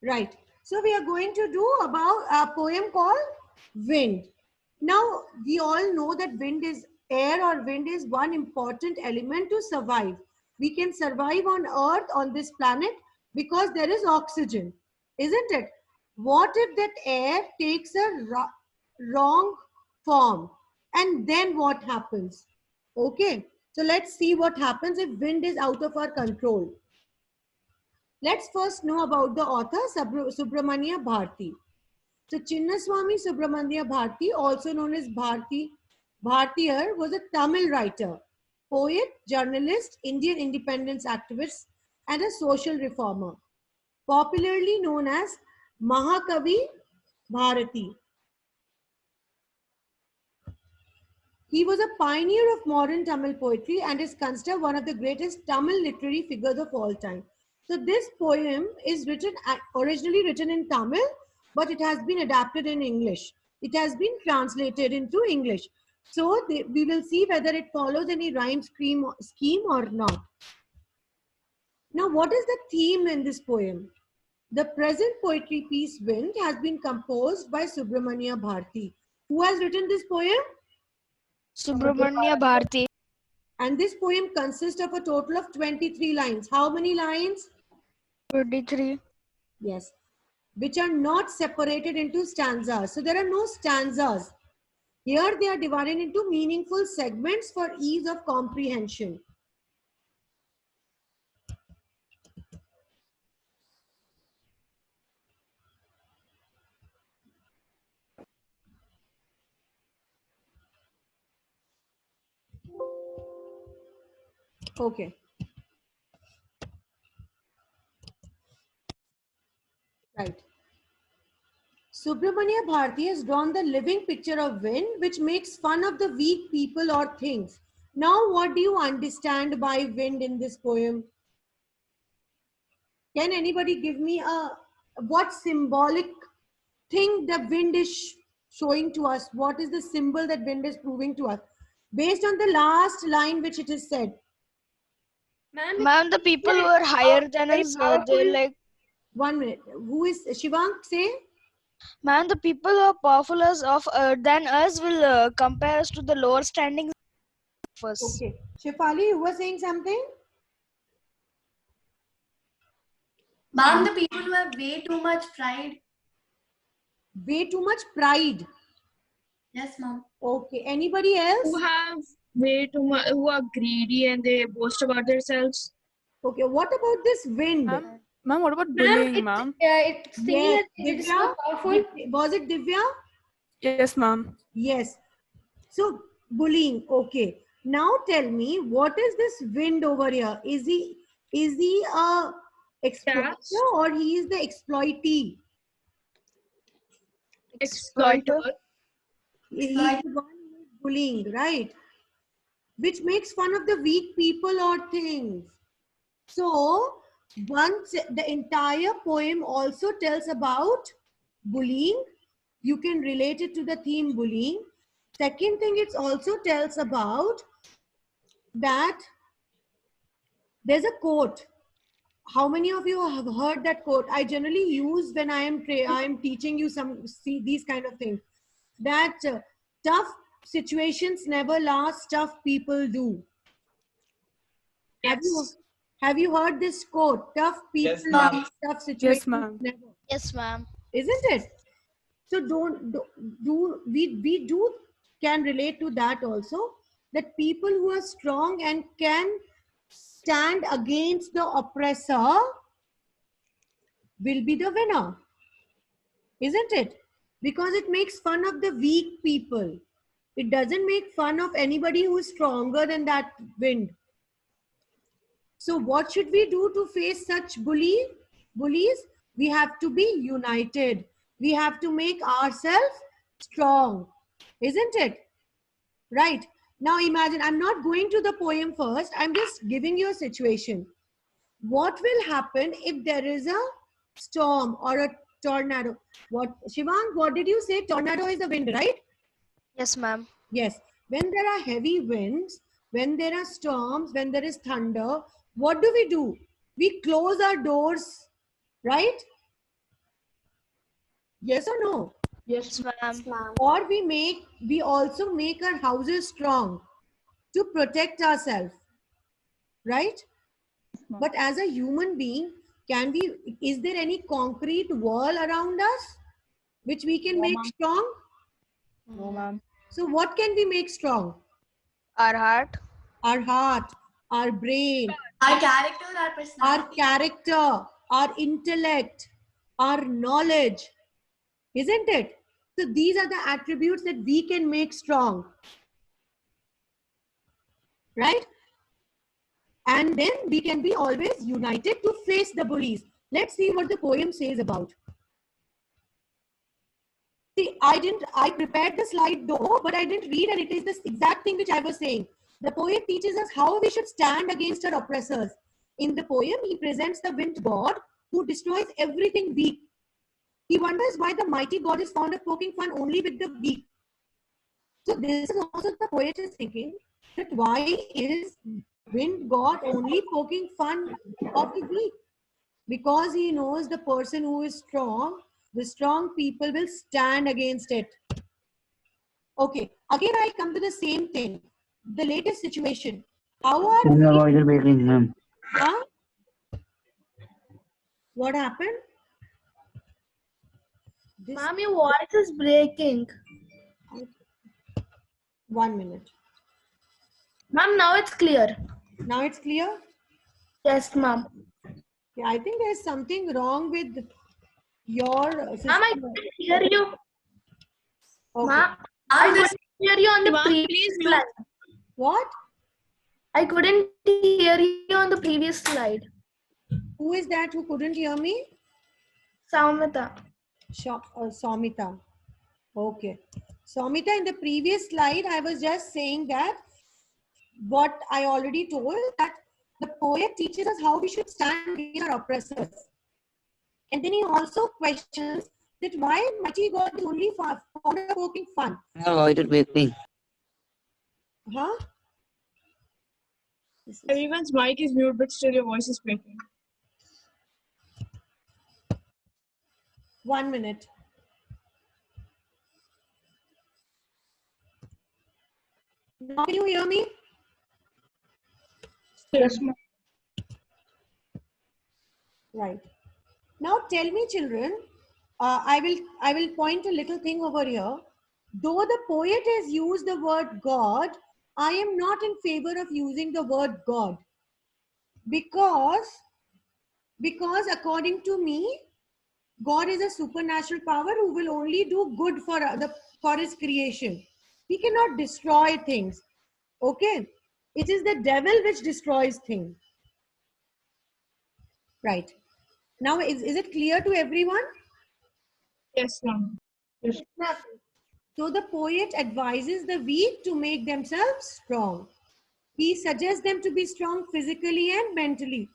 Right. So we are going to do about a poem called Wind. Now, we all know that wind is air, or wind is one important element to survive. We can survive on Earth, on this planet, because there is oxygen, isn't it? What if that air takes a wrong form? And then what happens? Okay. So let's see what happens if wind is out of our control. Let's first know about the author Subramania Bharti. So Chinnaswamy Subramania Bharti, also known as Bhartiyar, was a Tamil writer, poet, journalist, Indian independence activist, and a social reformer, popularly known as Mahakavi Bharati. He was a pioneer of modern Tamil poetry and is considered one of the greatest Tamil literary figures of all time. So this poem is originally written in Tamil, but it has been adapted in English. It has been translated into English. So we will see whether it follows any rhyme scheme or not. Now, what is the theme in this poem? The present poetry piece Wind has been composed by Subramania Bharti. Who has written this poem? Subramania Bharti. And this poem consists of a total of 23 lines. How many lines? 23. Yes. Which are not separated into stanzas. So there are no stanzas. Here they are divided into meaningful segments for ease of comprehension. Okay. Right. Subramania Bharti has drawn the living picture of wind, which makes fun of the weak people or things. Now, what do you understand by wind in this poem? Can anybody give me what symbolic thing the wind is showing to us? What is the symbol that wind is proving to us? Based on the last line which it is said. Ma'am, the people who are higher than us, they're like... 1 minute. Who is Shivang? Say. Ma'am, the people who are powerful than us will compare us to the lower standings of us. Okay. Shifali, you were saying something? Ma'am, the people who have way too much pride. Way too much pride. Yes, ma'am. Okay. Anybody else? Who have way too much, who are greedy and they boast about themselves. Okay. What about this wind? Ma'am, what about bullying, ma'am? It's Yes. it is Divya? so powerful. Was it Divya? Yes, ma'am. Yes. So bullying. Okay. Now tell me, what is this wind over here? Is he a exploiter or he is the exploitee? Exploiter. He is the one who is bullying, right? Which makes fun of the weak people or things. So once the entire poem also tells about bullying. You can relate it to the theme bullying. Second thing, it also tells about that there's a quote. How many of you have heard that quote? I generally use when I am teaching you these kind of things. That tough situations never last, tough people do. Yes. Have you heard this quote? Tough people last, tough situations never. Yes, ma'am. Isn't it? So we can relate to that also, that people who are strong and can stand against the oppressor will be the winner, isn't it? Because it makes fun of the weak people. It doesn't make fun of anybody who is stronger than that wind. So what should we do to face such bullies? We have to be united. We have to make ourselves strong, isn't it? Right. Now imagine, I'm not going to the poem first. I'm just giving you a situation. What will happen if there is a storm or a tornado? Shivang, what did you say? Tornado is the wind, right? Yes, ma'am. Yes. When there are heavy winds, when there are storms, when there is thunder, what do? We close our doors, right? Yes or no? Yes, ma'am. Or we also make our houses strong to protect ourselves, right? But as a human being, is there any concrete wall around us which we can make strong? No, ma'am. So what can we make strong? Our heart. Our heart, our brain, Our character, our our personality. character, our intellect, our knowledge, isn't it? So these are the attributes that we can make strong, right? And then we can be always united to face the bullies. Let's see what the poem says about. See, I prepared the slide though, but I didn't read, and it is the exact thing which I was saying. The poet teaches us how we should stand against our oppressors. In the poem, he presents the wind god who destroys everything weak. He wonders why the mighty god is fond of poking fun only with the weak. So this is also the poet is thinking that why is wind god only poking fun of the weak? Because he knows the person who is strong, the strong people will stand against it. Okay, again I come to the same thing. The latest situation. How are we? Avoided baking, ma'am. Huh? What happened? This, Ma'am, your voice is breaking. 1 minute. Ma'am, now it's clear. Now it's clear? Yes, ma'am. Yeah, I think there's something wrong with your system. Ma'am, I couldn't hear you. Okay. Ma'am, I couldn't hear you on the Ma'am, previous please look. slide. What? I couldn't hear you on the previous slide. Who is that who couldn't hear me? Saumita. Saumita. Okay. Saumita, in the previous slide, I was just saying that what I already told, that the poet teaches us how we should stand against our oppressors. And then he also questions that why mighty God is only fond of poking fun. Avoided baking. Huh? Everyone's mic is mute, but still your voice is breaking. 1 minute. Now can you hear me? Yes, ma'am. Right. Now tell me, children, I will point a little thing over here. Though the poet has used the word God, I am not in favor of using the word God. Because according to me, God is a supernatural power who will only do good for his creation. He cannot destroy things. Okay? It is the devil which destroys things. Right. Now, is it clear to everyone? Yes, ma'am. So the poet advises the weak to make themselves strong. He suggests them to be strong physically and mentally.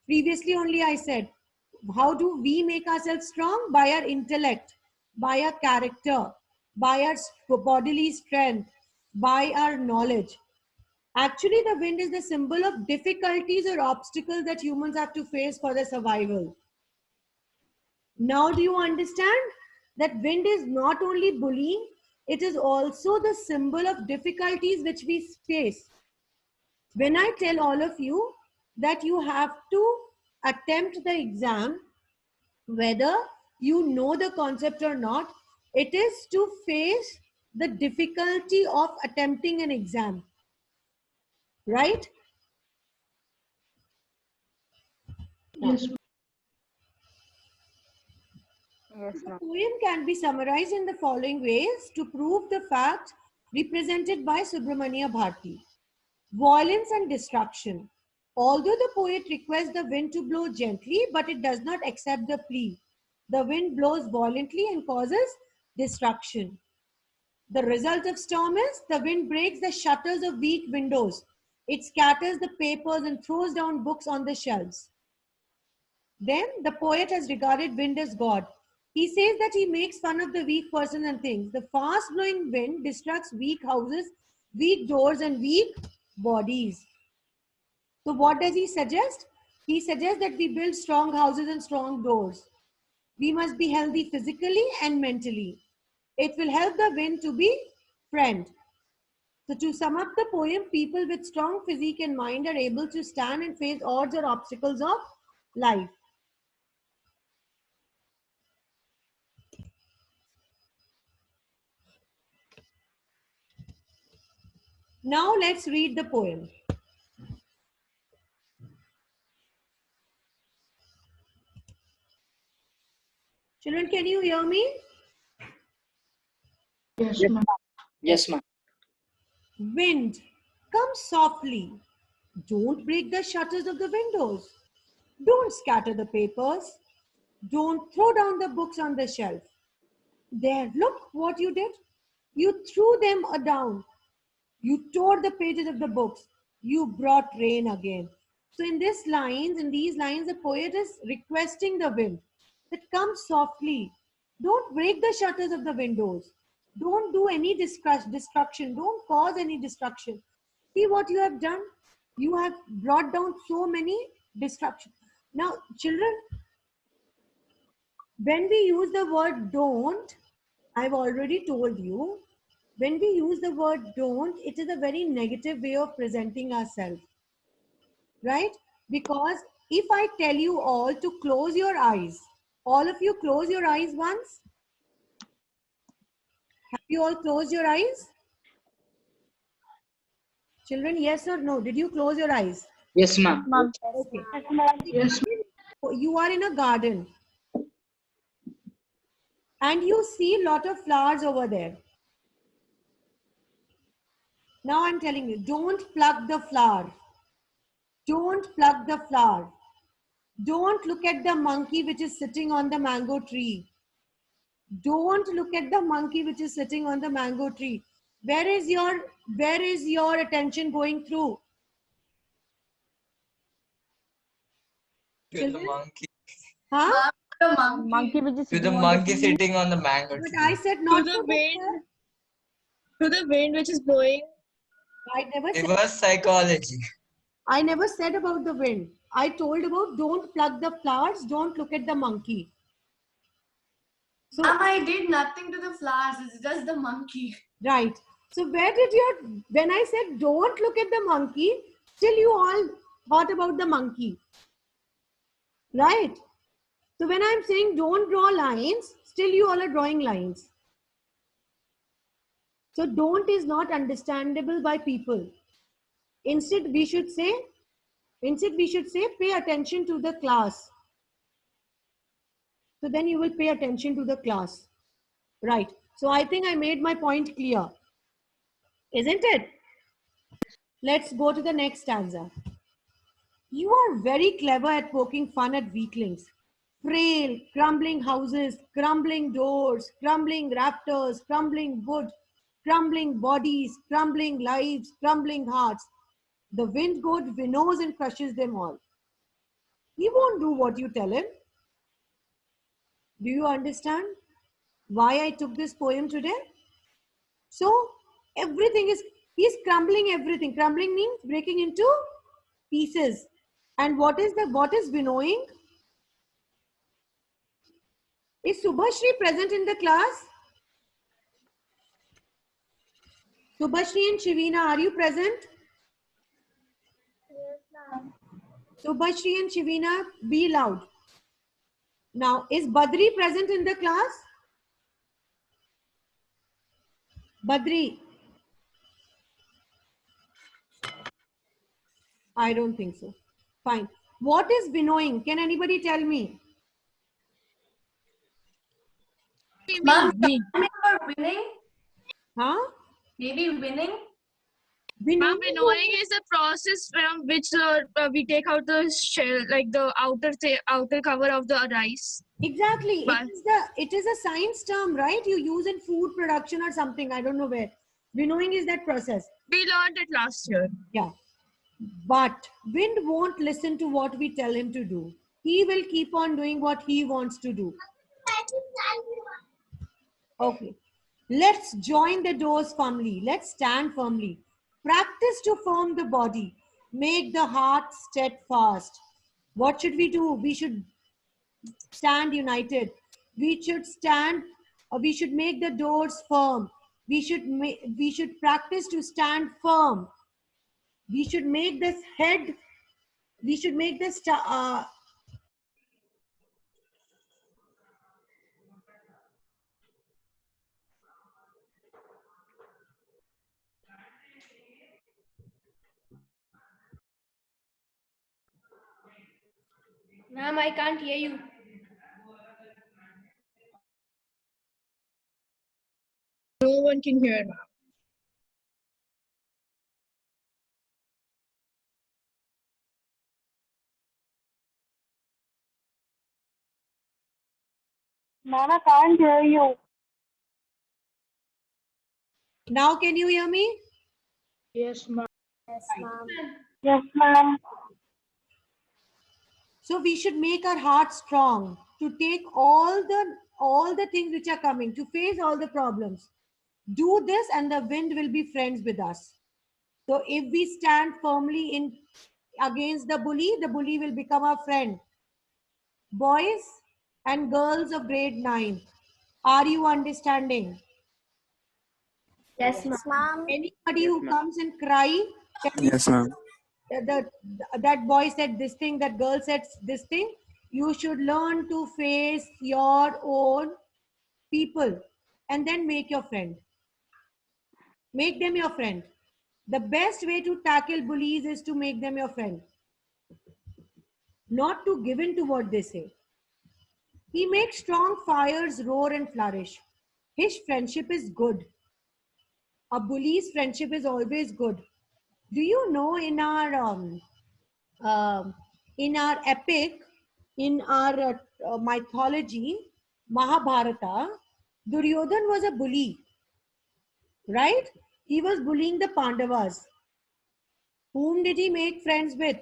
Previously only I said, how do we make ourselves strong? By our intellect, by our character, by our bodily strength, by our knowledge. Actually, the wind is the symbol of difficulties or obstacles that humans have to face for their survival. Now do you understand that wind is not only bullying, it is also the symbol of difficulties which we face. When I tell all of you that you have to attempt the exam, whether you know the concept or not, it is to face the difficulty of attempting an exam. Right? Yes. Yes, The ma'am. poem can be summarized in the following ways to prove the fact represented by Subramania Bharti. Violence and destruction. Although the poet requests the wind to blow gently, but it does not accept the plea. The wind blows violently and causes destruction. The result of storm is the wind breaks the shutters of weak windows. It scatters the papers and throws down books on the shelves. Then the poet has regarded wind as God. He says that he makes fun of the weak person and things. The fast blowing wind destructs weak houses, weak doors, and weak bodies. So what does he suggest? He suggests that we build strong houses and strong doors. We must be healthy physically and mentally. It will help the wind to be friend. So to sum up the poem, people with strong physique and mind are able to stand and face odds or obstacles of life. Now let's read the poem. Children, can you hear me? Yes, ma'am. Yes, ma'am. Wind, come softly. Don't break the shutters of the windows. Don't scatter the papers. Don't throw down the books on the shelf. There, look what you did. You threw them down. You tore the pages of the books. You brought rain again. So in these lines, the poet is requesting the wind that come softly. Don't break the shutters of the windows. Don't do any destruction. Don't cause any destruction. See what you have done? You have brought down so many destruction. Now, children, when we use the word don't, I've already told you, when we use the word don't, it is a very negative way of presenting ourselves, right? Because if I tell you all to close your eyes, all of you close your eyes once. Have you all closed your eyes? Children, yes or no? Did you close your eyes? Yes, ma'am. Ma'am. Okay. Yes, You are in a garden and you see a lot of flowers over there. Now I'm telling you, don't pluck the flower. Don't pluck the flower. Don't look at the monkey which is sitting on the mango tree. Don't look at the monkey which is sitting on the mango tree. Where is your attention going through? To the Children? monkey. Huh? Ma'am, the monkey. monkey which is To the sitting on monkey tree. sitting on the mango But tree. I said To not the to wind. To the wind which is blowing. Reverse psychology. I never said about the wind. I told about don't pluck the flowers, don't look at the monkey. So, Ma'am, I did nothing to the flowers. It's just the monkey. right. So when I said don't look at the monkey, still you all thought about the monkey. Right? So when I'm saying don't draw lines, still you all are drawing lines. So don't is not understandable by people. Instead, we should say, pay attention to the class. So then you will pay attention to the class. Right. So I think I made my point clear. Isn't it? Let's go to the next stanza. You are very clever at poking fun at weaklings. Frail, crumbling houses, crumbling doors, crumbling rafters, crumbling wood, crumbling bodies, crumbling lives, crumbling hearts. The wind god winnows and crushes them all. He won't do what you tell him. Do you understand why I took this poem today? So he's crumbling everything. Crumbling means breaking into pieces. And what is winnowing? Is Subhashri present in the class? Subhashri and Shivina, are you present? Yes, ma'am. Subhashri and Shivina, be loud. Now, is Badri present in the class? Badri? I don't think so. Fine. What is winnowing? Can anybody tell me? Ma'am, Me. for winning? Huh? Maybe winning? Ma'am, Winnowing winnowing is the process from which we take out the shell, like the outer cover of the rice. Exactly. But- It is a science term, right? You use in food production or something. I don't know where. Winnowing is that process. We learned it last year. Yeah. But wind won't listen to what we tell him to do. He will keep on doing what he wants to do. Okay. Let's join the doors firmly. Let's stand firmly. Practice to firm the body. Make the heart steadfast. What should we do? We should stand united. We should stand, we should make the doors firm. We should practice to stand firm. We should make this head, we should make this, Ma'am, I can't hear you. No one can hear, ma'am. Ma'am, I can't hear you. now can you hear me? Yes, ma'am. Yes, ma'am. Yes, ma'am. So we should make our heart strong to take all the things which are coming, to face all the problems. Do this and the wind will be friends with us. So if we stand firmly in against the bully will become our friend. Boys and girls of grade 9, are you understanding? Yes, ma'am. Anybody who comes and cry, Yes, ma'am. that boy said this thing, that girl said this thing, you should learn to face your own people and then make your friend. Make them your friend. The best way to tackle bullies is to make them your friend, not to give in to what they say. He makes strong fires roar and flourish. His friendship is good. A bully's friendship is always good. Do you know in our epic, in our mythology, Mahabharata, Duryodhan was a bully, right? He was bullying the Pandavas. Whom did he make friends with?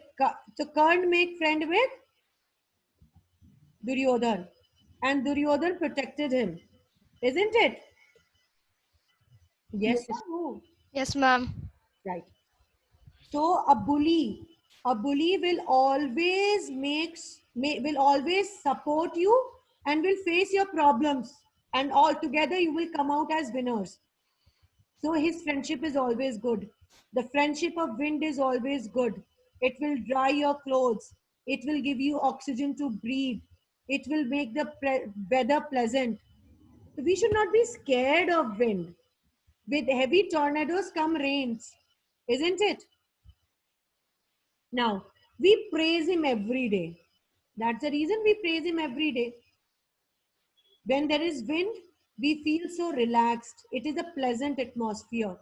So Karn make friend with Duryodhan, and Duryodhan protected him, isn't it? Yes. No. Yes, ma'am. Right. So a bully will always will always support you and will face your problems, and all together you will come out as winners. So his friendship is always good. The friendship of wind is always good. It will dry your clothes. It will give you oxygen to breathe. It will make the weather pleasant. So we should not be scared of wind. With heavy tornadoes come rains, isn't it? Now, we praise him every day. That's the reason we praise him every day. When there is wind, we feel so relaxed. It is a pleasant atmosphere.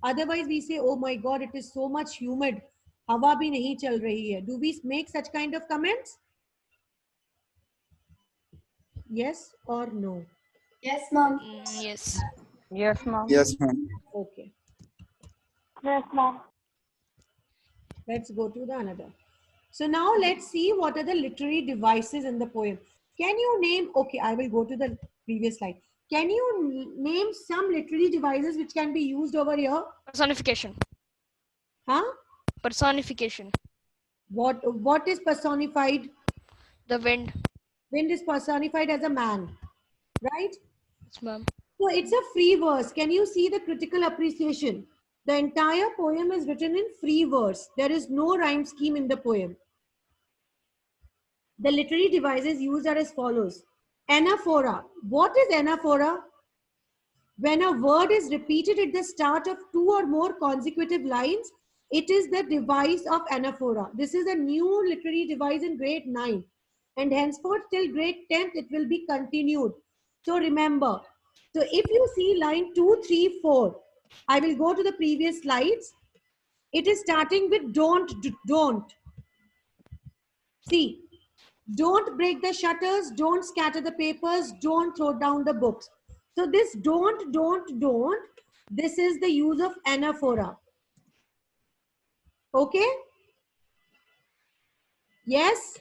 Otherwise, we say, oh my God, it is so much humid. Hawa bhi nahi chal rahi hai. Do we make such kind of comments? Yes or no? Yes, ma'am. Yes. Yes, ma'am. Yes, ma'am. Okay. Yes, ma'am. Let's go to the another. So now let's see what are the literary devices in the poem. Can you name, okay, I will go to the previous slide. Can you name some literary devices which can be used over here? Personification. Huh? Personification. What is personified? The wind. Wind is personified as a man, right? Yes, ma'am. So it's a free verse. Can you see the critical appreciation? The entire poem is written in free verse. There is no rhyme scheme in the poem. The literary devices used are as follows. Anaphora. What is anaphora? When a word is repeated at the start of two or more consecutive lines, it is the device of anaphora. This is a new literary device in grade 9. And henceforth till grade 10th, it will be continued. So remember, so if you see line 2, 3, 4, I will go to the previous slides. It is starting with don't. See, don't break the shutters, don't scatter the papers, don't throw down the books. So this don't, this is the use of anaphora. Okay? Yes?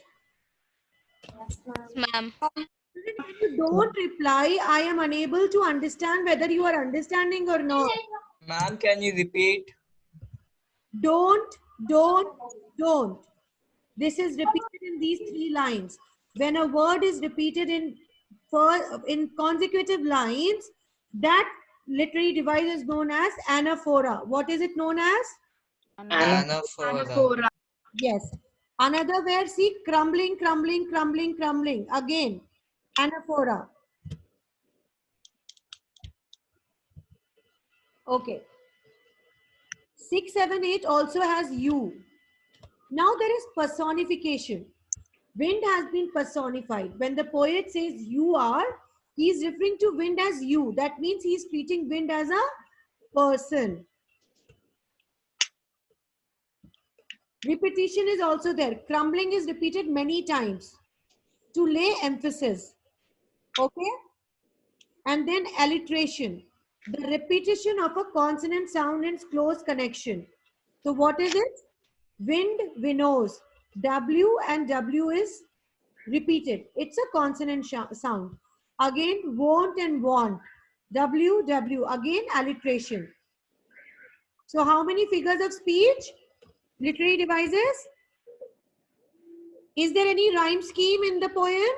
Ma'am. When you don't reply, I am unable to understand whether you are understanding or not. Ma'am, can you repeat? Don't. This is repeated in these 3 lines. When a word is repeated in in consecutive lines, that literary device is known as anaphora. What is it known as? Anaphora. Yes. Another word, see, crumbling, crumbling, crumbling, crumbling. Again, anaphora. Okay. 6, 7, 8 also has you. Now there is personification. Wind has been personified. When the poet says you are, he is referring to wind as you. That means he is treating wind as a person. Repetition is also there. Crumbling is repeated many times to lay emphasis. Okay? And then alliteration. The repetition of a consonant sound in close connection. So what is it? Wind, winnows. W and W is repeated. It's a consonant sound. Again, won't and want. W, W. Again, alliteration. So how many figures of speech? Literary devices? Is there any rhyme scheme in the poem?